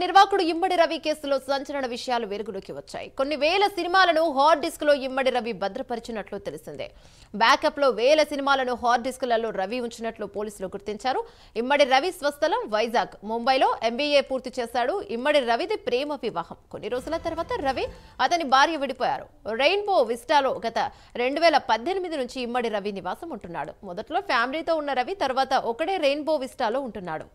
నిర్వాకుడు ఇమ్మడి రవి కేసులో సంచలన విషయాలు వెలుగులోకి వచ్చాయి. కొన్ని వేల సినిమాలను హార్డ్ డిస్క్ లో ఇమ్మడి రవి భద్రపరిచినట్లు తెలిసిందే. బ్యాకప్ లో వేల సినిమాలను హార్డ్ డిస్కులలో రవి ఉంచినట్లు పోలీసులు గుర్తించారు. ఇమ్మడి రవి స్వస్థలం వైజాగ్. ముంబైలో ఎంబీఏ పూర్తి చేశాడు. ఇమ్మడి రవిది ప్రేమ వివాహం. కొన్ని రోజుల తర్వాత రవి అతని భార్య విడిపోయారు. రెయిన్బో విస్టాలో గత 2018 నుంచి ఇమ్మడి రవి నివాసం ఉంటున్నాడు. మొదట్లో ఫ్యామిలీతో ఉన్న రవి తర్వాత ఒకడే రెయిన్బో విస్టాలో ఉంటున్నాడు.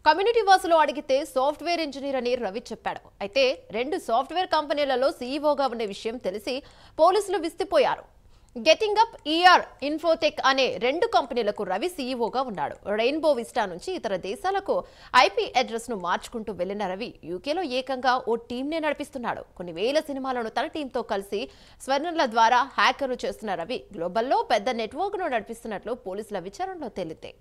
కమ్యూనిటీ వాసులు అడిగితే సాఫ్ట్వేర్ ఇంజనీర్ అని రవి చెప్పాడు. అయితే 2 సాఫ్ట్వేర్ కంపెనీలలో సీఈఓగా ఉన్న విషయం తెలిసి పోలీసులు విస్తుపోయారు. గెటింగ్ అప్, ఈఆర్ ఇన్ఫోటెక్ అనే 2 కంపెనీలకు రవి సీఈఓగా ఉన్నాడు. రెయిన్బో విస్టా నుంచి ఇతర దేశాలకు ఐపీ అడ్రస్ ను మార్చుకుంటూ వెళ్లిన రవి యూకేలో ఏకంగా ఓ టీంనే నడిపిస్తున్నాడు. కొన్ని వేల సినిమాలను తన టీంతో కలిసి స్వర్ణర్ల ద్వారా హ్యాకర్లు చేస్తున్న రవి గ్లోబల్లో పెద్ద నెట్వర్క్ ను నడిపిస్తున్నట్లు పోలీసుల విచారణలో తేలింది.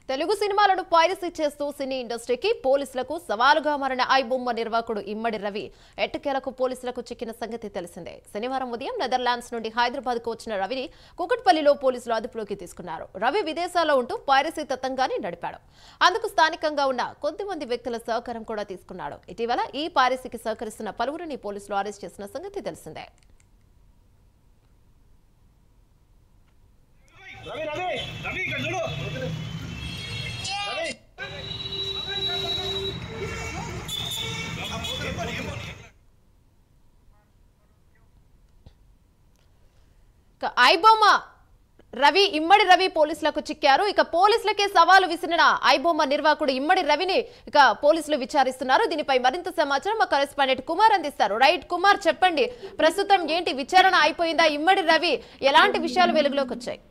తెలుగు సినిమాలను పైరసీ చేస్తూ సినీ ఇండస్ట్రీకి పోలీసులకు సవాలుగా మారిన ఐబొమ్మ నిర్వాకుడు ఇమ్మడి రవి ఎట్టకేలకు పోలీసులకు చిక్కిన సంగతి తెలిసిందే. శనివారం ఉదయం నెదర్లాండ్స్ నుండి హైదరాబాద్ కు వచ్చిన రవిని కూకట్పల్లిలో పోలీసులు అదుపులోకి తీసుకున్నారు. రవి విదేశాల్లో ఉంటూ పైరసీ తతంగాన్ని నడిపాడు. అందుకు స్థానికంగా ఉన్న కొద్దిమంది వ్యక్తుల సహకారం కూడా తీసుకున్నాడు. ఇటీవల ఈ పైరసీకి సహకరిస్తున్న పలువురిని పోలీసులు అరెస్ట్ చేసిన సంగతి తెలిసిందే. ఐబొమ్మ రవి ఇమ్మడి రవి పోలీసులకు చిక్కారు. ఇక పోలీసులకే సవాలు విసిరిన ఐబొమ్మ నిర్వాకుడు ఇమ్మడి రవిని ఇక పోలీసులు విచారిస్తున్నారు. దీనిపై మరింత సమాచారం మా కరెస్పాండెంట్ కుమార్ అందిస్తారు. రైట్ కుమార్, చెప్పండి, ప్రస్తుతం ఏంటి విచారణ అయిపోయిందా? ఇమ్మడి రవి ఎలాంటి విషయాలు వెలుగులోకి వచ్చాయి?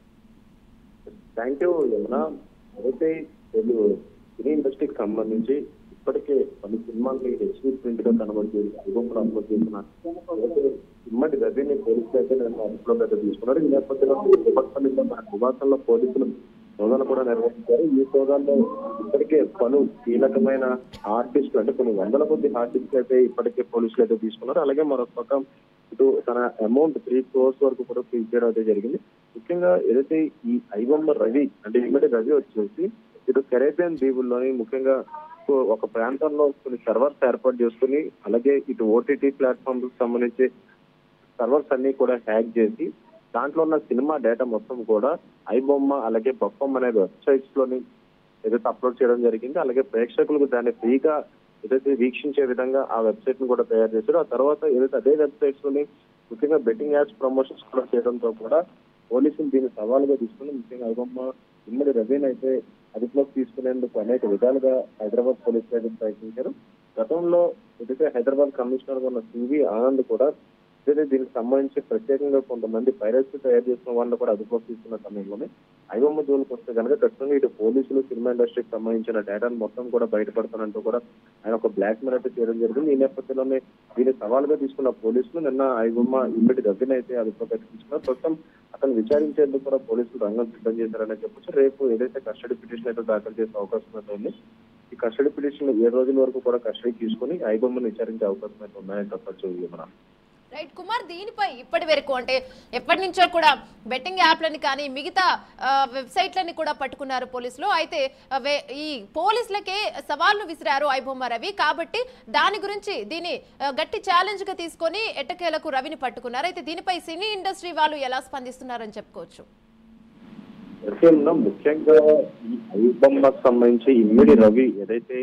Thank you Yamuna. అయితే సినీ ఇండస్ట్రీకి సంబంధించి ఇప్పటికే పలు సినిమాల్ని హెచ్డీ ప్రింట్ గా కనబడి ఐబొమ్మలు అప్లోడ్ చేసిన ఇమ్మడి రవిని పోలీసులు అయితే నేను అదుపులో తీసుకున్నారు. ఈ నేపథ్యంలో మన నివాసంలో పోలీసులు సోదాలు కూడా నిర్వహించారు. ఈ సోదాల్లో ఇప్పటికే పలు కీలకమైన హార్డ్ డిస్క్ అంటే కొన్ని వందల కొద్ది హార్డ్ డిస్క్ అయితే ఇప్పటికే పోలీసులు అయితే తీసుకున్నారు. అలాగే మరొక పక్క ఇటు తన అమౌంట్ 3 crores వరకు కూడా ఫ్రీజ్ చేయడం అయితే జరిగింది. ముఖ్యంగా ఏదైతే ఈ ఐబొమ్మ రవి అంటే ఇమ్మడి రవి వచ్చేసి ఇటు కెరేబియన్ దీవుల్లోని ముఖ్యంగా ఒక ప్రాంతంలో కొన్ని సర్వర్స్ ఏర్పాటు చేసుకుని అలాగే ఇటు ఓటీటీ ప్లాట్ఫామ్ సంబంధించి సర్వర్స్ అన్ని కూడా హ్యాక్ చేసి దాంట్లో ఉన్న సినిమా డేటా మొత్తం కూడా ఐబొమ్మ అలాగే బొప్పమ్మ అనే వెబ్సైట్స్ లోని ఏదైతే అప్లోడ్ చేయడం జరిగింది. అలాగే ప్రేక్షకులకు దాన్ని ఫ్రీగా ఏదైతే వీక్షించే విధంగా ఆ వెబ్సైట్ ను కూడా తయారు చేశారు. ఆ తర్వాత ఏదైతే అదే వెబ్సైట్స్ లోని ముఖ్యంగా బెట్టింగ్ యాప్స్ ప్రమోషన్స్ కూడా చేయడంతో కూడా పోలీసులు దీన్ని సవాలుగా తీసుకుని ముఖ్యంగా ఐబొమ్మ ఇమ్మడి రవిని అయితే అదుపులోకి తీసుకునేందుకు అనేక విధాలుగా హైదరాబాద్ పోలీసులు అయితే ప్రయత్నించారు. గతంలో ఏదైతే హైదరాబాద్ కమిషనర్ గా ఉన్న సివి ఆనంద్ కూడా దీనికి సంబంధించి ప్రత్యేకంగా కొంతమంది పైరసీ తయారు చేసిన వాళ్ళు కూడా అదుపులోకి తీసుకున్న సమయంలోనే ఐబొమ్మ జోలికి వస్తే కనుక ఖచ్చితంగా ఇటు పోలీసులు సినిమా ఇండస్ట్రీకి సంబంధించిన డేటాను మొత్తం కూడా బయటపడతానంటూ కూడా ఆయన ఒక బ్లాక్ మెయిల్ అయితే చేయడం జరిగింది. ఈ నేపథ్యంలోనే దీన్ని సవాలుగా తీసుకున్న పోలీసులు నిన్న ఐబొమ్మ ఇమ్మడి రవిని అయితే అదుపులోకి తీసుకున్నారు. ప్రస్తుతం అతను విచారించేందుకు కూడా పోలీసులు రంగం సిద్ధం చేశారని చెప్పొచ్చు. రేపు ఏదైతే కస్టడీ పిటిషన్ అయితే దాఖలు చేసే అవకాశం అయితే ఉంది. ఈ కస్టడీ పిటిషన్ 7 రోజుల వరకు కూడా కస్టడీ తీసుకుని ఐబొమ్మను విచారించే అవకాశం అయితే ఉన్నాయని చెప్పచ్చు. మనం రైట్ కుమార్, దీనిపై ఇప్పటి వరకు అంటే ఎప్పటి నుంచో కూడా బెట్టింగ్ యాప్లని కానీ మిగతా వెబ్సైట్లని కూడా పట్టుకున్నారు పోలీసులు. అయితే ఈ పోలీసులకే సవాల్ను విసిరారు ఐబొమ్మ రవి. కాబట్టి దాని గురించి దీన్ని గట్టి ఛాలెంజ్ గా తీసుకొని ఎట్టకేలకు రవిని పట్టుకున్నారు. అయితే దీనిపై సినీ ఇండస్ట్రీ వాళ్ళు ఎలా స్పందిస్తున్నారని చెప్పుకోవచ్చు? ముఖ్యంగా ఈ ఐబొమ్మకు సంబంధించి ఇమ్మడి రవి ఏదైతే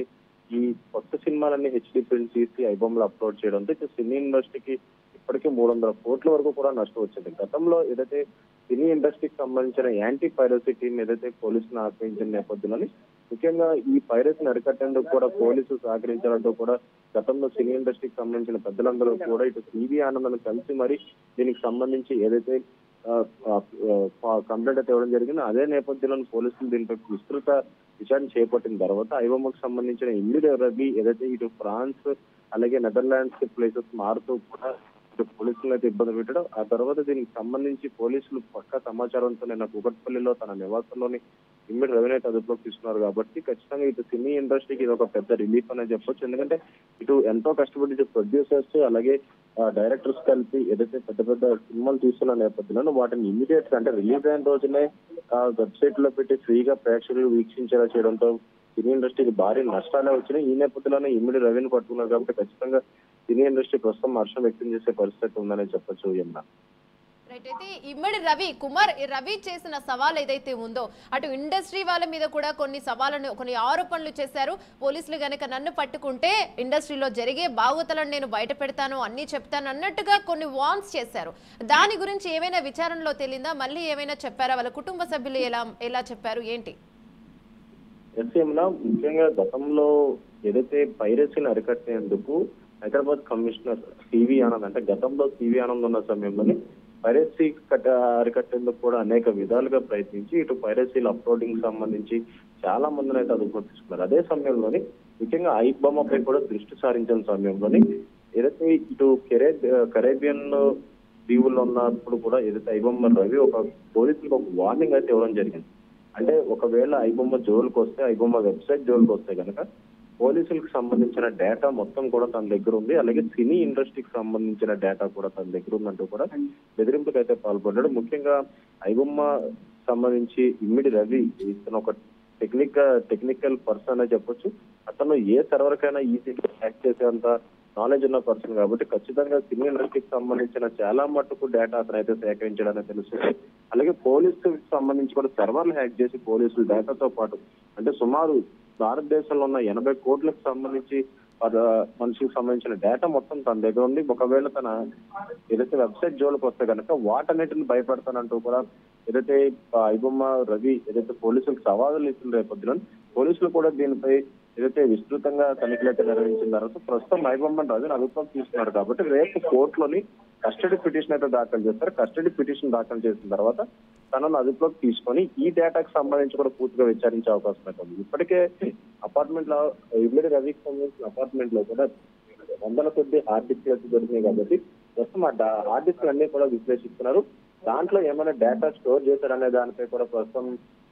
ఈ కొత్త సినిమాలన్నీ హెచ్డీ ప్రింట్ తీసి ఐబొమ్మలు అప్లోడ్ చేయడంతో సినీ ఇండస్ట్రీకి ఇప్పటికీ 300 కోట్ల వరకు కూడా నష్టం వచ్చింది. గతంలో ఏదైతే సినీ ఇండస్ట్రీకి సంబంధించిన యాంటీ పైరసీ టీం ఏదైతే పోలీసులను ఆశ్రయించిన నేపథ్యంలోని ముఖ్యంగా ఈ పైరసీని అరికట్టేందుకు కూడా పోలీసులు సహకరించాలంటూ కూడా గతంలో సినీ ఇండస్ట్రీకి సంబంధించిన పెద్దలందరూ కూడా ఇటు సివి ఆనంద్ కలిసి మరి దీనికి సంబంధించి ఏదైతే కంప్లైంట్ అయితే ఇవ్వడం జరిగింది. అదే నేపథ్యంలో పోలీసులు దీనిపై విస్తృత విచారణ చేపట్టిన తర్వాత ఐబొమ్మకు సంబంధించిన ఇమ్మిడి రవి ఏదైతే ఇటు ఫ్రాన్స్ అలాగే నెదర్లాండ్స్ ప్లేసెస్ మారుతూ కూడా ఇటు పోలీసులు అయితే ఇబ్బంది పెట్టడం, ఆ తర్వాత దీనికి సంబంధించి పోలీసులు పక్కా సమాచారంతో నిన్న కూకట్పల్లిలో తన నివాసంలోని ఇమ్మిడి రవిని అయితే అదుపులోకి తీసుకున్నారు. కాబట్టి ఖచ్చితంగా ఇటు సినీ ఇండస్ట్రీకి ఇది ఒక పెద్ద రిలీఫ్ అనే చెప్పొచ్చు. ఎందుకంటే ఇటు ఎంతో కష్టపడి ఇటు ప్రొడ్యూసర్స్ అలాగే డైరెక్టర్స్ కలిపి ఏదైతే పెద్ద పెద్ద సినిమాలు తీస్తున్న నేపథ్యంలో వాటిని ఇమీడియట్ గా అంటే రిలీజ్ అయిన రోజునే వెబ్సైట్ లో పెట్టి ఫ్రీగా ప్రేక్షకులు వీక్షించేలా చేయడంతో సినీ ఇండస్ట్రీకి భారీ నష్టాలే వచ్చినాయి. ఈ నేపథ్యంలోనే ఇమ్మిడి రవిని పట్టుకున్నారు. కాబట్టి ఖచ్చితంగా సినీ ఇండస్ట్రీ ప్రస్తుతం హర్షం వ్యక్తం చేసే పరిస్థితి ఉందని చెప్పొచ్చు. యమున రైట్. అయితే ఇమ్మడి రవి చేసిన సవాల్ ఏదైతే ఉందో అటు ఇండస్ట్రీ వాళ్ళ మీద కూడా కొన్ని ఆరోపణలు చేశారు. పోలీసులు గనక నన్ను పట్టుకుంటే ఇండస్ట్రీలో జరిగే బాగోతలను నేను బయట పెడతాను, అన్ని చెప్తాను అన్నట్టుగా కొన్ని వార్న్స్ చేశారు. దాని గురించి ఏమైనా విచారణలో తేలిందా? మళ్ళీ ఏమైనా చెప్పారా? వాళ్ళ కుటుంబ సభ్యులు ఎలా చెప్పారు ఏంటి? ముఖ్యంగా గతంలో ఏదైతే పైరసీని అరికట్టేందుకు హైదరాబాద్ కమిషనర్ సివి ఆనంద్ అంటే గతంలో సివి ఆనంద్ ఉన్న సమయంలోని పైరసీ అరికట్టేందుకు కూడా అనేక విధాలుగా ప్రయత్నించి ఇటు పైరసీల అప్లోడింగ్ సంబంధించి చాలా మందిని అయితే అదుపులోకి తీసుకున్నారు. అదే సమయంలోని ముఖ్యంగా ఐబొమ్మపై కూడా దృష్టి సారించిన సమయంలోని ఏదైతే ఇటు కరేబియన్ దీవుల్లో ఉన్నప్పుడు కూడా ఏదైతే ఐబొమ్మ రవి ఒక పోలీసులకు ఒక వార్నింగ్ అయితే ఇవ్వడం జరిగింది. అంటే ఒకవేళ ఐబొమ్మ జోలికి వస్తే, ఐబొమ్మ వెబ్సైట్ జోలికి వస్తే కనుక పోలీసులకు సంబంధించిన డేటా మొత్తం కూడా తన దగ్గర ఉంది, అలాగే సినీ ఇండస్ట్రీకి సంబంధించిన డేటా కూడా తన దగ్గర ఉందంటూ కూడా బెదిరింపులకు అయితే పాల్పడ్డాడు. ముఖ్యంగా ఐబొమ్మ సంబంధించి ఇమ్మిడి రవి ఇతను ఒక టెక్నికల్ పర్సన్ అనే చెప్పొచ్చు. అతను ఏ సర్వర్ కైనా ఈజీగా హ్యాక్ చేసేంత నాలెడ్జ్ ఉన్న పర్సన్ కాబట్టి ఖచ్చితంగా సినీ ఇండస్ట్రీకి సంబంధించిన చాలా మట్టుకు డేటా అతను అయితే సేకరించడానికి తెలుస్తుంది. అలాగే పోలీసులకు సంబంధించి కూడా సర్వర్లు హ్యాక్ చేసి పోలీసుల డేటాతో పాటు అంటే సుమారు భారతదేశంలో ఉన్న 80 కోట్లకు సంబంధించి మనుషులకు సంబంధించిన డేటా మొత్తం తన దగ్గర ఉంది. ఒకవేళ తన ఏదైతే వెబ్సైట్ జోలికి వస్తే కనుక వాటన్నిటిని భయపడతానంటూ కూడా ఏదైతే ఐబొమ్మ రవి ఏదైతే పోలీసులకు సవాళ్ళు ఇస్తున్న నేపథ్యంలో పోలీసులు కూడా దీనిపై ఏదైతే విస్తృతంగా తనిఖీలు అయితే నిర్వహించిన తర్వాత ప్రస్తుతం ఐబొమ్మ రవిని అదుపులోకి తీసుకున్నారు. కాబట్టి రేపు కోర్టులోని కస్టడీ పిటిషన్ అయితే దాఖలు చేస్తారు. కస్టడీ పిటిషన్ దాఖలు చేసిన తర్వాత తనను అదుపులోకి తీసుకొని ఈ డేటాకు సంబంధించి కూడా పూర్తిగా విచారించే అవకాశం అయితే ఉంది. ఇప్పటికే అపార్ట్మెంట్ లో ఇమ్మడి రవికి సంబంధించిన అపార్ట్మెంట్ లో కూడా వందల కొద్ది హార్డ్ డిస్క్ అయితే దొరికినాయి. కాబట్టి ప్రస్తుతం ఆ హార్డ్ డిస్క్ అన్ని కూడా విశ్లేషిస్తున్నారు. దాంట్లో ఏమైనా డేటా స్టోర్ చేశారనే దానిపై కూడా ప్రస్తుతం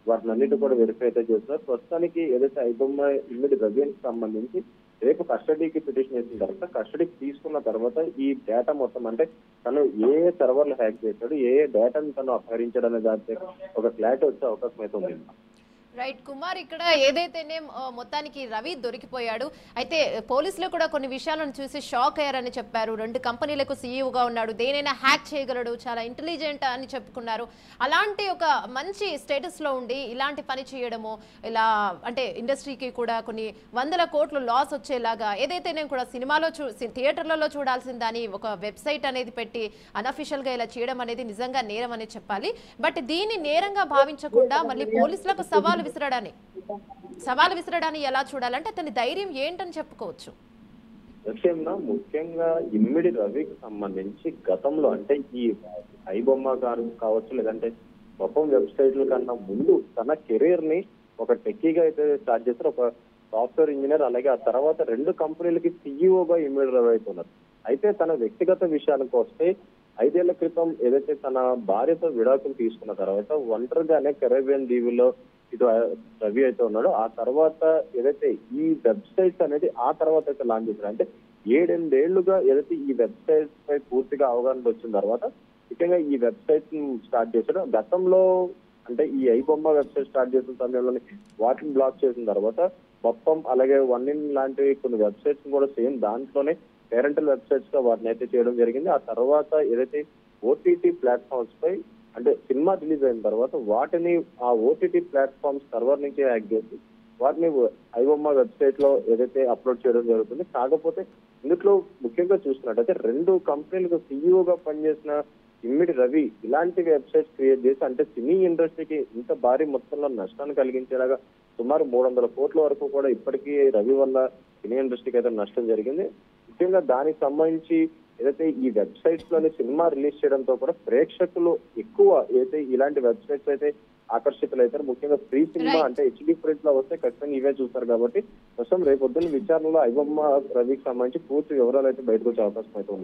వాటిని అన్నిటి కూడా వెరిఫై అయితే చేస్తున్నారు. ప్రస్తుతానికి ఏదైతే ఐబొమ్మ ఇమ్మడి రవికి సంబంధించి రేపు కస్టడీకి పిటిషన్ వేసిన తర్వాత కస్టడీకి తీసుకున్న తర్వాత ఈ డేటా మొత్తం అంటే తను ఏ సర్వర్లు హ్యాక్ చేశాడు, ఏ డేటాను తను అపహరించాడు అనే దానిపై ఒక క్లారిటీ వచ్చే అవకాశం అయితే ఉంది. రైట్ కుమార్, ఇక్కడ ఏదైతేనే మొత్తానికి రవి దొరికిపోయాడు. అయితే పోలీసులు కూడా కొన్ని విషయాలను చూసి షాక్ అయ్యారని చెప్పారు. 2 కంపెనీలకు సీఈఓగా ఉన్నాడు, దేనైనా హ్యాక్ చేయగలడు, చాలా ఇంటెలిజెంట్ అని చెప్పుకున్నారు. అలాంటి ఒక మంచి స్టేటస్ లో ఉండి ఇలాంటి పని చేయడము, ఇలా అంటే ఇండస్ట్రీకి కూడా కొన్ని వందల కోట్లు లాస్ వచ్చేలాగా ఏదైతేనే కూడా సినిమాలో థియేటర్లలో చూడాల్సిన దాని ఒక వెబ్సైట్ అనేది పెట్టి అనఫిషియల్ గా ఇలా చేయడం అనేది నిజంగా నేరం అనేది చెప్పాలి. బట్ దీన్ని నేరంగా భావించకుండా మళ్ళీ పోలీసులకు సవాలు విసరడాన్ని ఎలా చూడాలంటే అతని ధైర్యం ఏంటని చెప్పుకోవచ్చు. ముఖ్యంగా ఇమ్మిడి రవికి సంబంధించి గతంలో అంటే ఈ ఐబొమ్మ గారు కావచ్చు లేదంటే మొత్తం వెబ్సైట్ల కన్నా ముందు తన కెరీర్ ని ఒక టెక్కీగా అయితే స్టార్ట్ చేస్తారు. ఒక సాఫ్ట్వేర్ ఇంజనీర్, అలాగే ఆ తర్వాత 2 కంపెనీలకి సీఈఓగా ఇమ్మిడి రవి అవుతున్నారు. అయితే తన వ్యక్తిగత విషయానికి వస్తే 5 ఏళ్ల క్రితం ఏదైతే తన భార్యతో విడాకులు తీసుకున్న తర్వాత ఒంటరిగానే కరేబియన్ దీవుల్లో ఇటు రవి అయితే ఉన్నాడు. ఆ తర్వాత ఏదైతే ఈ వెబ్సైట్స్ అనేది ఆ తర్వాత అయితే లాంచ్ చేశారు. అంటే 7-8 ఏళ్లుగా ఏదైతే ఈ వెబ్సైట్స్ పై పూర్తిగా అవగాహన వచ్చిన తర్వాత ముఖ్యంగా ఈ వెబ్సైట్ స్టార్ట్ చేశాడు. గతంలో అంటే ఈ ఐబొమ్మ వెబ్సైట్ స్టార్ట్ చేసిన సమయంలో వాటిని బ్లాక్ చేసిన తర్వాత మొత్తం అలాగే వన్ లాంటివి కొన్ని వెబ్సైట్స్ కూడా సేమ్ దాంట్లోనే పేరెంటల్ వెబ్సైట్స్ గా వాటిని అయితే చేయడం జరిగింది. ఆ తర్వాత ఏదైతే ఓటీటీ ప్లాట్ఫామ్స్ పై అంటే సినిమా రిలీజ్ అయిన తర్వాత వాటిని ఆ ఓటీటీ ప్లాట్ఫామ్స్ సర్వర్ నుంచి హ్యాక్ చేసి వాటిని ఐబొమ్మ వెబ్సైట్ లో ఏదైతే అప్లోడ్ చేయడం జరుగుతుంది. కాకపోతే ఇందులో ముఖ్యంగా చూసుకున్నట్టయితే 2 కంపెనీలకు సీఈఓగా పనిచేసిన ఇమ్మిడి రవి ఇలాంటి వెబ్సైట్స్ క్రియేట్ చేసి అంటే సినీ ఇండస్ట్రీకి ఇంత భారీ మొత్తంలో నష్టాన్ని కలిగించేలాగా సుమారు 300 కోట్ల వరకు కూడా ఇప్పటికీ రవి వల్ల సినీ ఇండస్ట్రీకి అయితే నష్టం జరిగింది. ముఖ్యంగా దానికి సంబంధించి ఏదైతే ఈ వెబ్సైట్స్ లోని సినిమా రిలీజ్ చేయడంతో కూడా ప్రేక్షకులు ఎక్కువ ఏదైతే ఇలాంటి వెబ్సైట్స్ అయితే ఆకర్షితులైతారు. ముఖ్యంగా ఫ్రీ సినిమా రైట్. అంటే హెచ్డి ప్రింట్ లో వస్తే ఖచ్చితంగా ఇవే చూస్తారు కాబట్టి ప్రస్తుతం రేపొద్దున విచారణలో ఐబొమ్మ రవికి సంబంధించి పూర్తి వివరాలు అయితే బయటకు వచ్చే అవకాశం అయితే ఉంది.